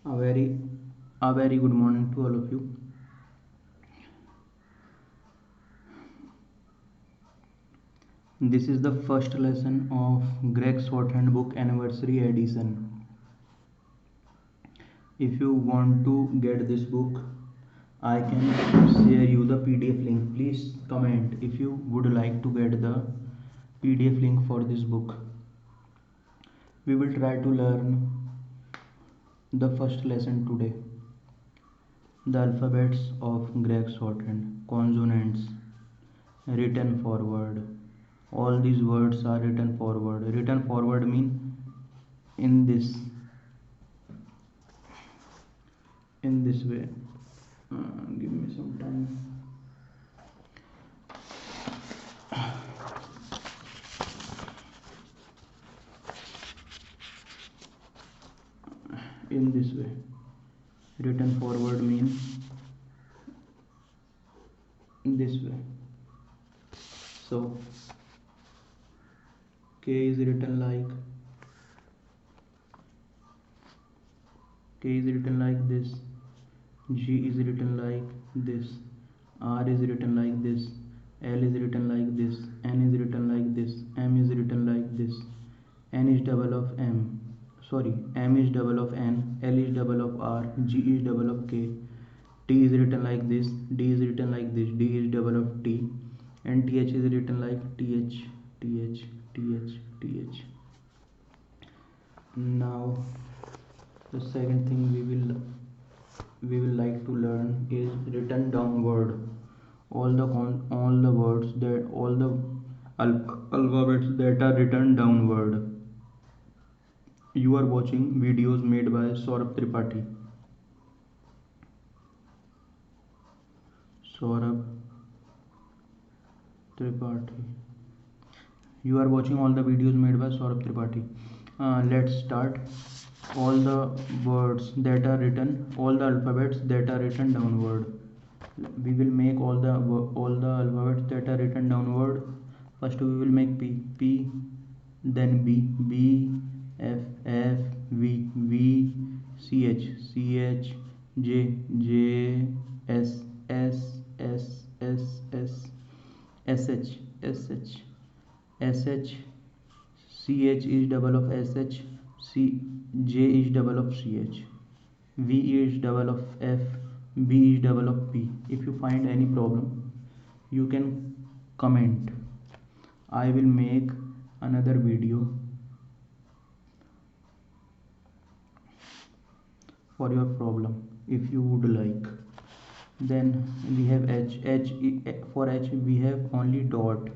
A very good morning to all of you. This is the first lesson of Greg's Shorthand Book Anniversary Edition. If you want to get this book, I can share you the PDF link. Please comment if you would like to get the PDF link for this book. We will try to learn the first lesson today. The alphabets of Greg's Shorthand. Consonants written forward. All these words are written forward. Written forward mean in this way. Give me some time. In this way. Written forward means in this way. So K is written like this. G is written like this. R is written like this. L is written like this. N is written like this. M is written like this. N is double of M. Sorry, M is double of N. L is double of R. G is double of K. T is written like this. D is written like this. D is double of T. And TH is written like TH. Now the second thing we will like to learn is written downward. All the words that all the alphabets that are written downward. You are watching videos made by Saurabh Tripathi. You are watching all the videos made by Saurabh Tripathi. Let's start. All the words that are written, all the alphabets that are written downward. We will make all the alphabets that are written downward. First we will make P, then B, F, V, CH, J, SH, CH is double of SH, J is double of CH, V is double of F, B is double of P. If you find any problem, you can comment. I will make another video for your problem if you would like. Then we have for H we have only dot.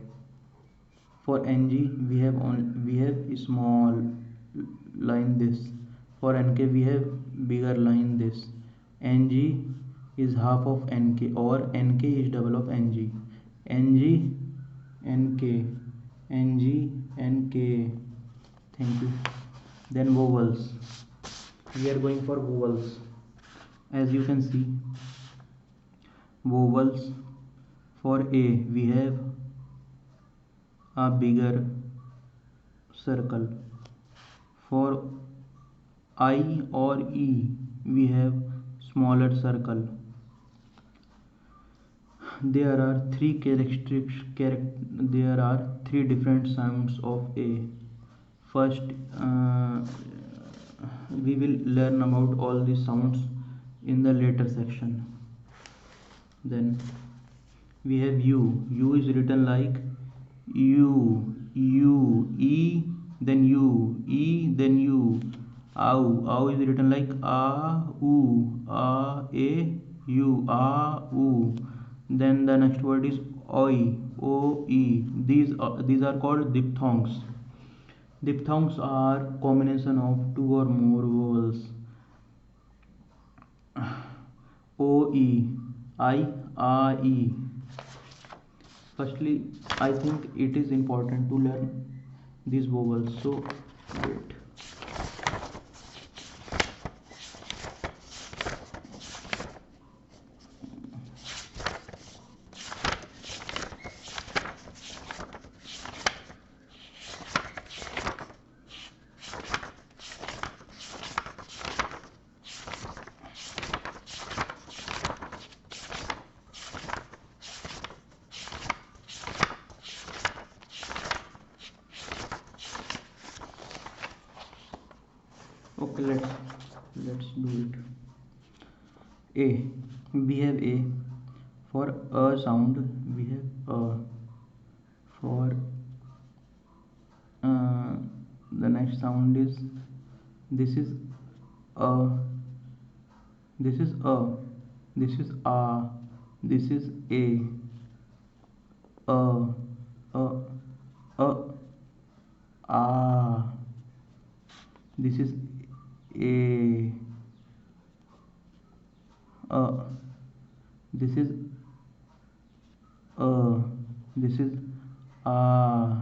For NG we have small line this. For NK we have bigger line this. NG is half of NK or NK is double of NG. NG NK. Thank you. Then vowels. We are going for vowels. As you can see, vowels. For A we have a bigger circle. For I or E we have smaller circle. There are three different sounds of A. First, we will learn about all these sounds in the later section. Then we have U. U is written like U, E, then U, E, then U. Ow is written like A, U, A, U. Then the next word is Oi, O, E. These are called diphthongs. Diphthongs are combination of two or more vowels. O, E, I, A, E. Firstly, I think it is important to learn these vowels. So, wait. let's do it. A, we have A. For a sound we have a. For the next sound is, this is a, this is a, this is a, this is a, a, a, a, a, this is a, this is a, this is a,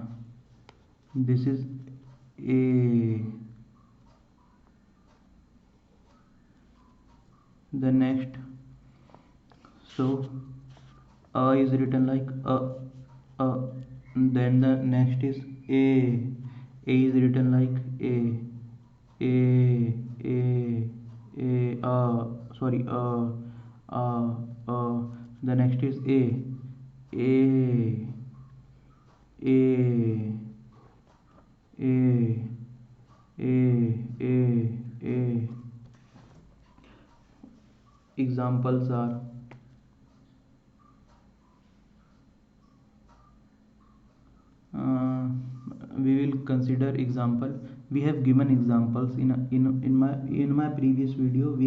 this is a. The next, so a is written like a, then the next is a is written like sorry the next is a a a a. Examples are, uh, we will consider example. We have given examples in my previous video.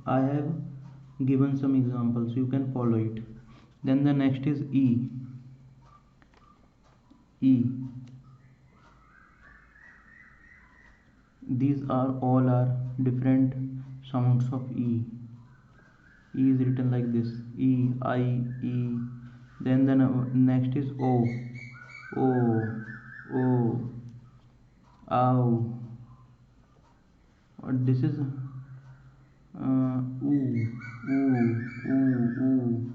I have given some examples, you can follow it. Then the next is e. These are all are different sounds of e. E is written like this, e, I, e. Then the next is o, o, o, ow. This is ooh, ooh, ooh, ooh,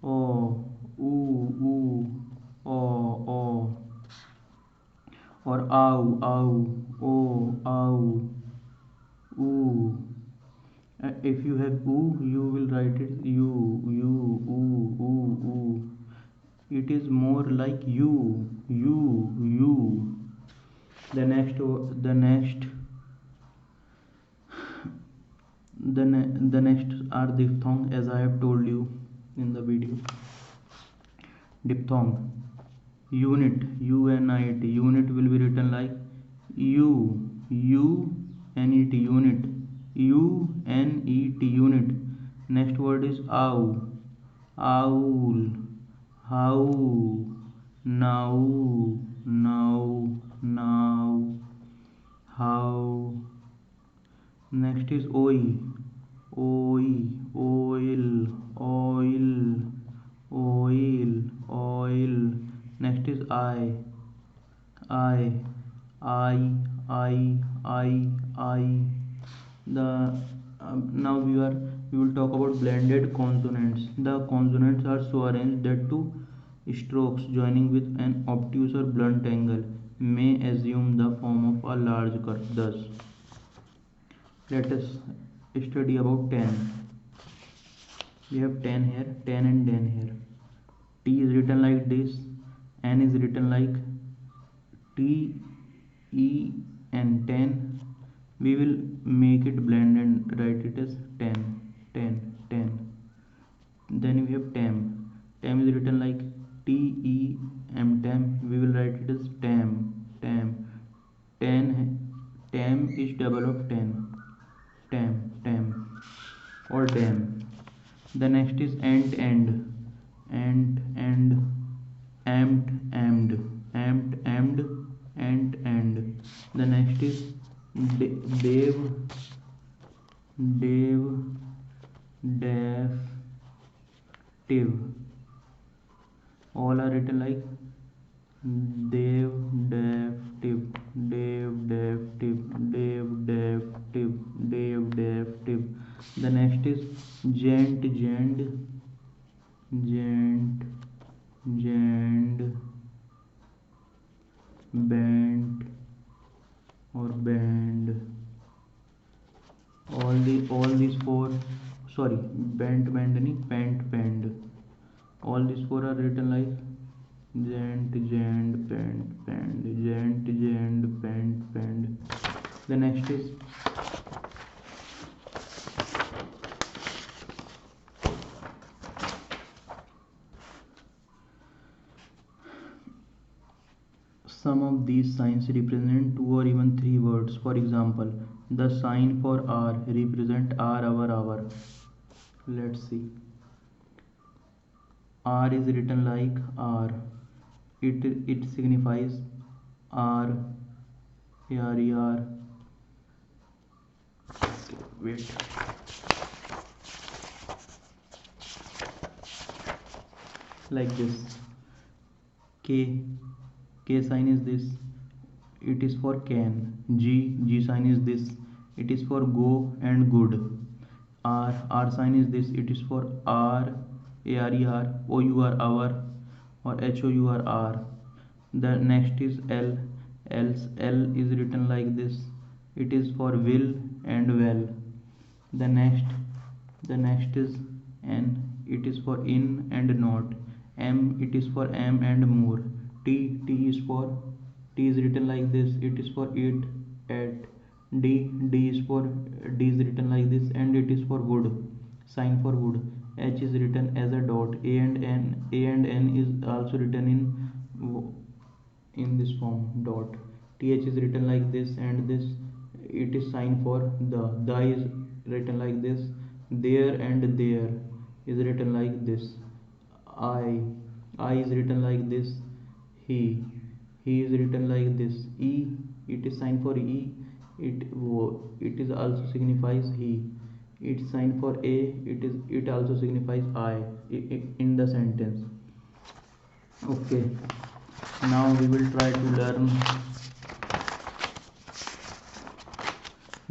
oh, ooh, ooh, oh, oh. Or ow, ow, oh, ow, ooh. If you have ooh, you will write it you, ooh, ooh, ooh. It is more like you. The next, the next, the next are diphthong, as I have told you in the video. Diphthong, unit, unit. Unit will be written like unet, unit, unet, unit. Next word is owl, owl, how, now, how. Next is oi, oil, oil. Next is I, I, I. The now we will talk about blended consonants. The consonants are so arranged that two strokes joining with an obtuse or blunt angle may assume the form of a large curve. Thus, let us study about 10. We have 10 here, 10 and 10 here. T is written like this, N is written like T, E and 10. We will make it blend and write it as 10, 10, 10. Then we have tem. Tem is written like T, E, M, tem. We will write it as tem, tem. 10, tem is double of 10. Tem or dam. The next is end, amped, and. The next is dave, deaf, tiv. All are written like dev, deaf, tiv, dev, deaf, tiv. The next is gent, bent or band. All these four, sorry, bent, bandani, band. All these four are written like gent, band, gent, band. The next is Some of these signs represent two or even three words. For example, the sign for R represent R our hour. Let's see. R is written like R. It signifies R, ARER. Wait. Like this. K sign is this. It is for can. G sign is this. It is for go and good. R sign is this. It is for R, ARER. OUR our, or HOUR. The next is L. L is written like this. It is for will and well. The next is N. It is for in and not. M, it is for am and more. T is written like this. It is for it, at. D is written like this, and it is for wood, sign for wood. H is written as a dot. A and N is also written in this form, dot. Th is written like this, and this, it is sign for the is written like this. There and there is written like this. I is written like this. He is written like this. E, it is sign for E. It is also signifies he. It's sign for A. It also signifies I in the sentence. Okay, now we will try to learn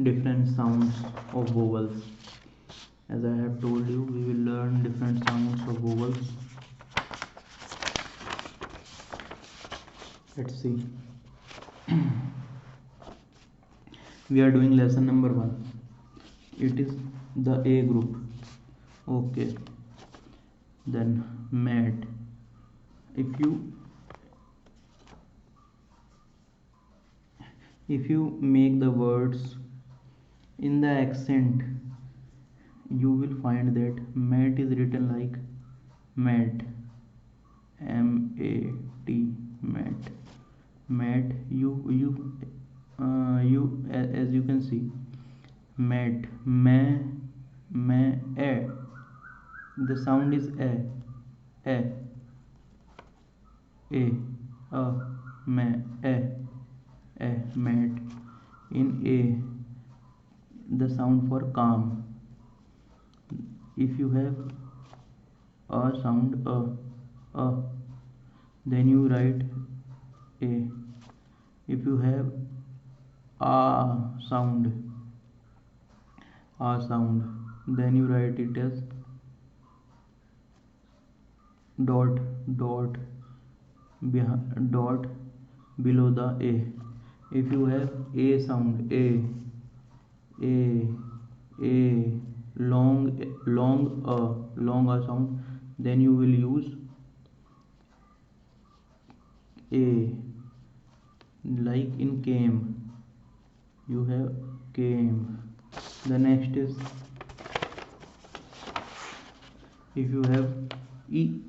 different sounds of vowels. As I have told you, we will learn different sounds of vowels. Let's see. We are doing lesson number 1. It is the A group. Okay, then mat. If you make the words in the accent, you will find that mat is written like mat, MAT, mat. As you can see, mat, the sound is a, mat. In A, the sound for calm. If you have a sound a, then you write A. If you have a sound, then you write it as dot below the A. If you have A sound, a long a sound, then you will use A. Like in came, you have came. The next is, if you have e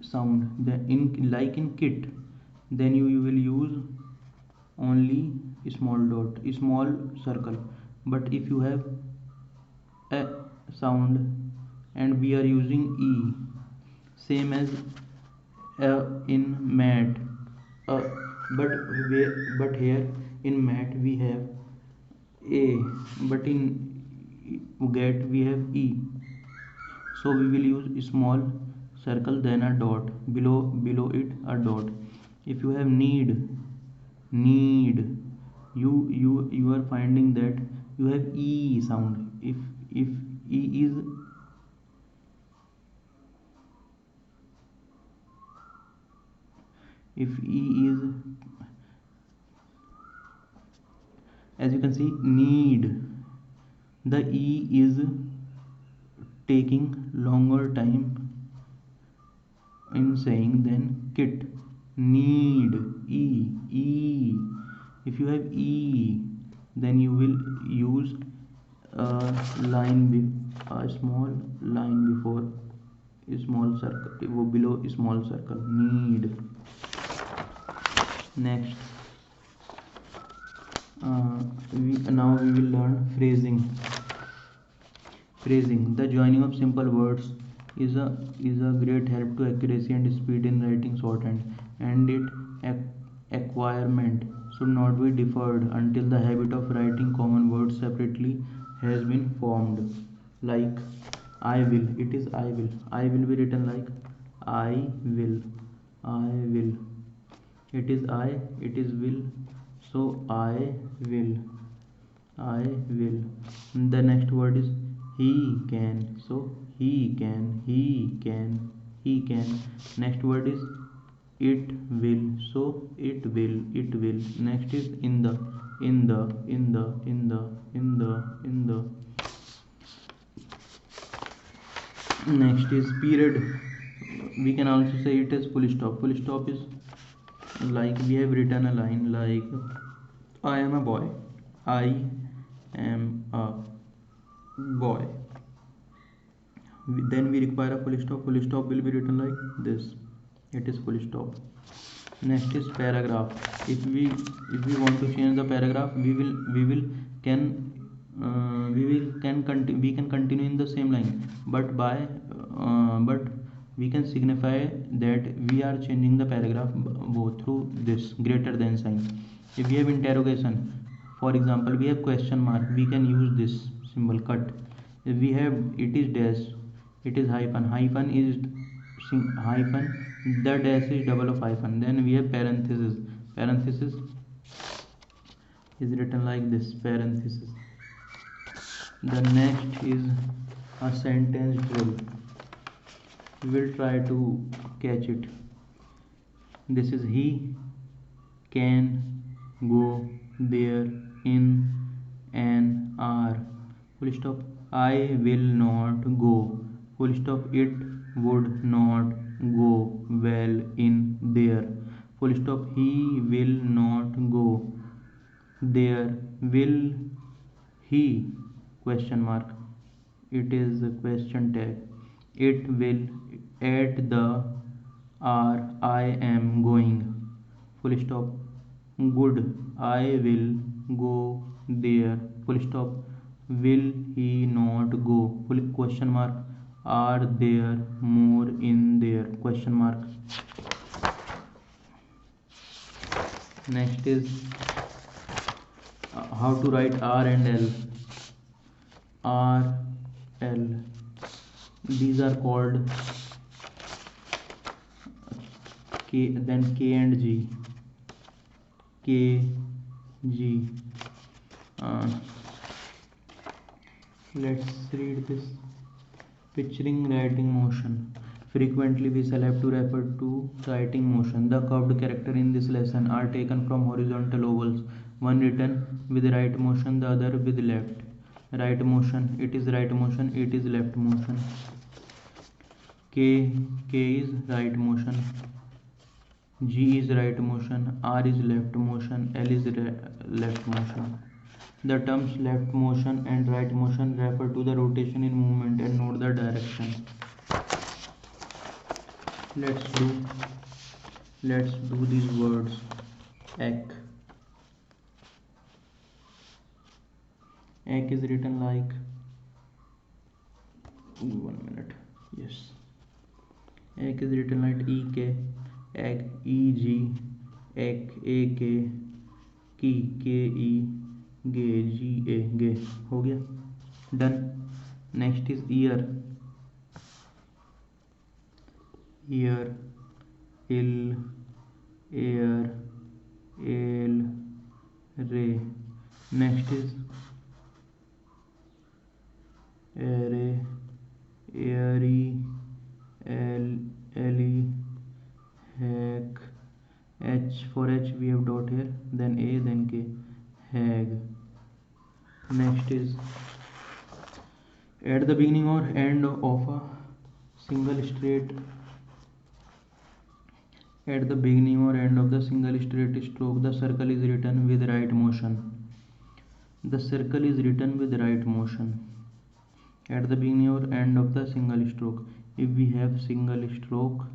sound, then like in kit, then you will use only small circle. But if you have a sound and we are using E, same as in mat, but here in mat we have A, but in get we have E, so we will use small circle, then a dot, below it a dot. If you have need, you are finding that you have E sound. If E is as you can see, need, the E is taking longer time in saying than kit. Need, E. If you have E, then you will use a small line before a small circle, below a small circle. Need. Next, now we will learn phrasing. Phrasing, the joining of simple words is a great help to accuracy and speed in writing shorthand, and its acquirement should not be deferred until the habit of writing common words separately has been formed. Like I will, it is I will. I will be written like I will. I will. It is I, it is will. So I will. I will. The next word is he can. So he can. He can. He can. Next word is it will. So it will. It will. Next is in the. In the. In the. In the. In the. In the. Next is period. We can also say it as full stop. Full stop is like we have written a line like I am a boy. I am a boy. Then we require a full stop. Full stop will be written like this. It is full stop. Next is paragraph. If we want to change the paragraph, we can continue in the same line, but we can signify that we are changing the paragraph both through this greater than sign. If we have interrogation, for example we have question mark, we can use this symbol cut. If we have it is dash, it is hyphen, hyphen is hyphen, the dash is double of hyphen. Then we have parenthesis. Parenthesis is written like this, parenthesis. The next is a sentence drill. We will try to catch it. This is he can go there in an hour. Full stop. I will not go. Full stop. It would not go well in there. Full stop. He will not go there. Will he? Question mark. It is a question tag. It will at the hour I am going. Full stop. Good. I will go there. Full stop. Will he not go? Full question mark. Are there more in there? Question mark. Next is how to write R and L. R, L. These are called K, then K and G. K, G. Let's read this. Picturing writing motion. Frequently we shall have to refer to writing motion. The curved character in this lesson are taken from horizontal ovals, one written with right motion, the other with left. Right motion, it is right motion, it is left motion. K is right motion, G is right motion, R is left motion, L is left motion. The terms left motion and right motion refer to the rotation in movement and not the direction. Let's do these words. Egg. Egg is written like 1 minute. Yes. Egg is written like EK. Egg, EG. Egg, AK. Key, KE. Gay, GA. गे. हो गया. Done. Next is ear. Ear, ill, air, ale, ray. Next is airy, airy, ellie, hack. H, for H we have dot here, then A, then K. Hag. Next is at the beginning or end of a single straight. At the beginning or end of the single straight stroke, the circle is written with right motion. The circle is written with right motion. At the beginning or end of the single stroke. If we have single stroke,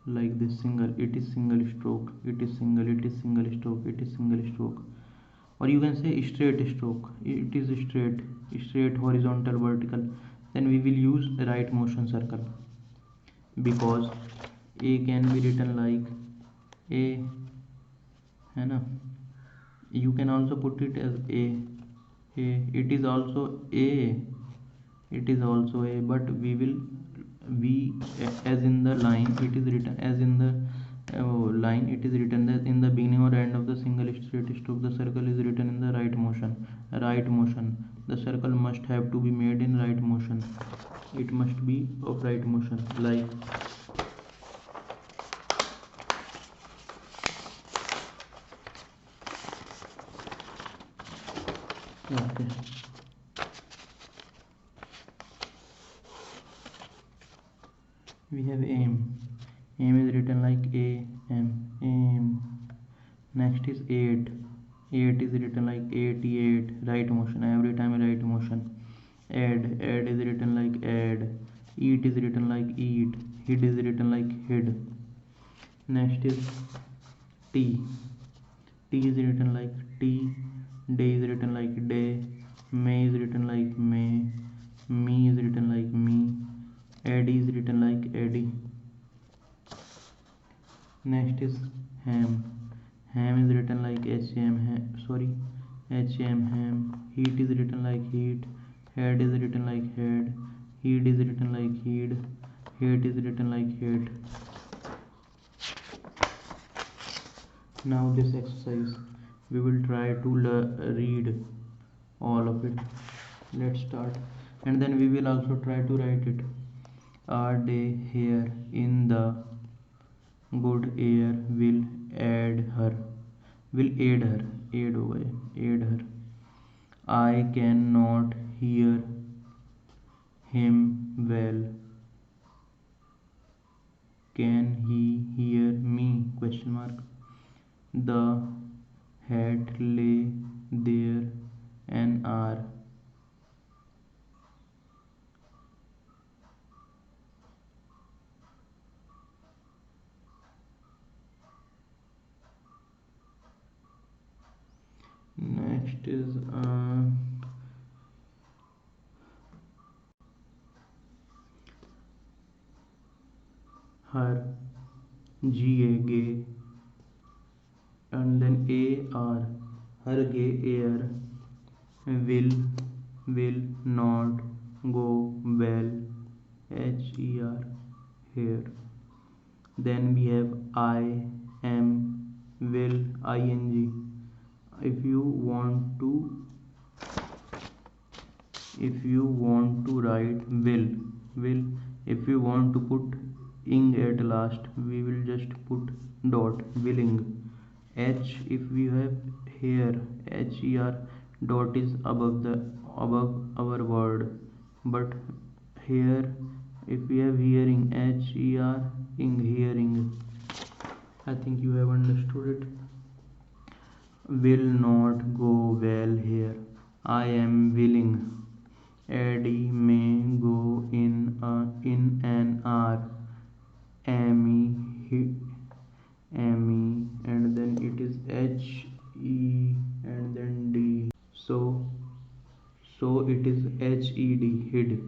like this single, it is single stroke, it is single, it is single stroke, it is single stroke. Or you can say straight stroke, it is straight, straight, horizontal, vertical. Then we will use right motion circle, because a can be written like a, है ना, you can also put it as a, it is also a, it is also a, but we will, we, as in the line it is written, as in the line it is written that in the beginning or end of the single straight stroke the circle is written in the right motion. Right motion, the circle must have to be made in right motion, it must be of right motion, like okay. We have aim, aim is written like a m, aim. Next is 8, 8 is written like 88, right motion, every time right motion. Add, add is written like add. Eat is written like eat. Hid is written like hid. Next is T, T is written like T. Day is written like day. May is written like may. Me is written like me. Eddie is written like Eddie. Next is ham, ham is written like HM, sorry, HM, ham. Heat is written like heat. Head is written like head. Heed is written like heed. Hate is written like hate. Now this exercise we will try to read all of it. Let's start, and then we will also try to write it. Are they here in the good air will aid her, will aid her, aid हो गए, aid her. I cannot hear him well, can he hear me, question mark. The hat lay there an hour. Next is her, GA, gay, and then AR, her gay air will not go well, HER, here. Then we have I am, will, ING. If you want to, if you want to write will, if you want to put ing at last, we will just put dot, willing. H, if we have here, HER, dot is above the, above our word, but here if we have hearing, HER, ing, hearing. I think you have understood it. Will not go well here, I am willing. Eddie may go in an hour. Amy, Amy, and then it is HE and then D. So it is HED, hid,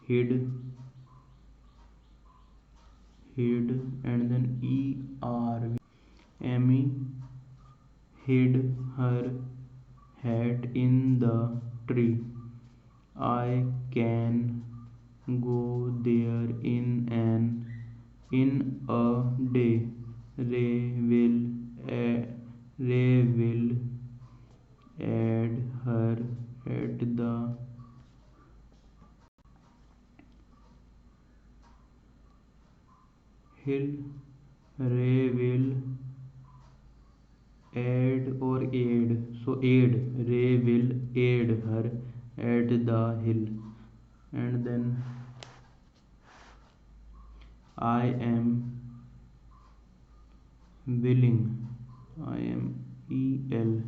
hid, hid, and then ER. Amy hid her hat in the tree. I can go there in a day. Ray will add her at the hill. Ray will add or aid. So aid. Ray will aid her at the hill. And then I am willing. I am EL.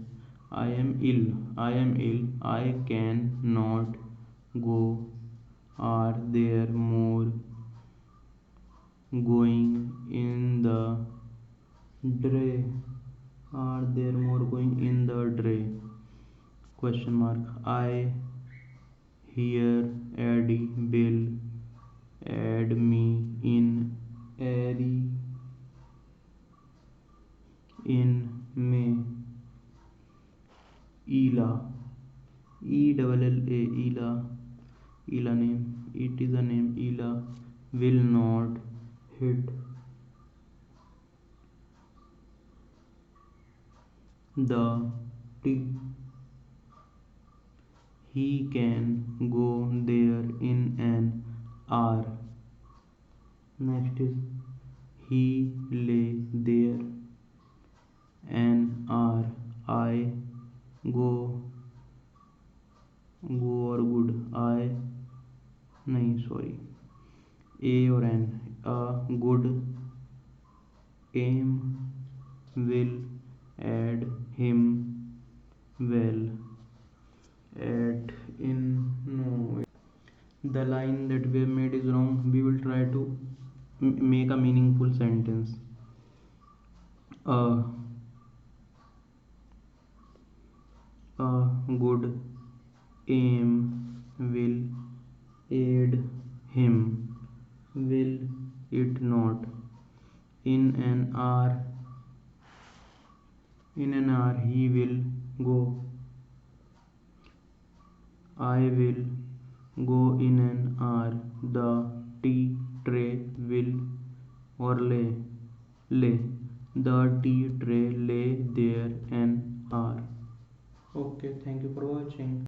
I am ill. I am ill. I can not go. Are there more going in the dray? Are there more going in the dray? Question mark. I hear Eddie Bill add me in Airy in May. Ela, ELLA, Ela name. It is a name. Ela will not hit the tip. He can go there in an hour. Next is he lay there an hour. I go or good. I नहीं sorry. A or N. A good aim will add him well. At in no. The line that we have made is wrong. We will try to make a meaningful sentence. A good aim will aid him. Will it not? In an hour he will go. I will go in an hour. The tea tray will or lay. The tea tray lay there an hour. Okay, thank you for watching.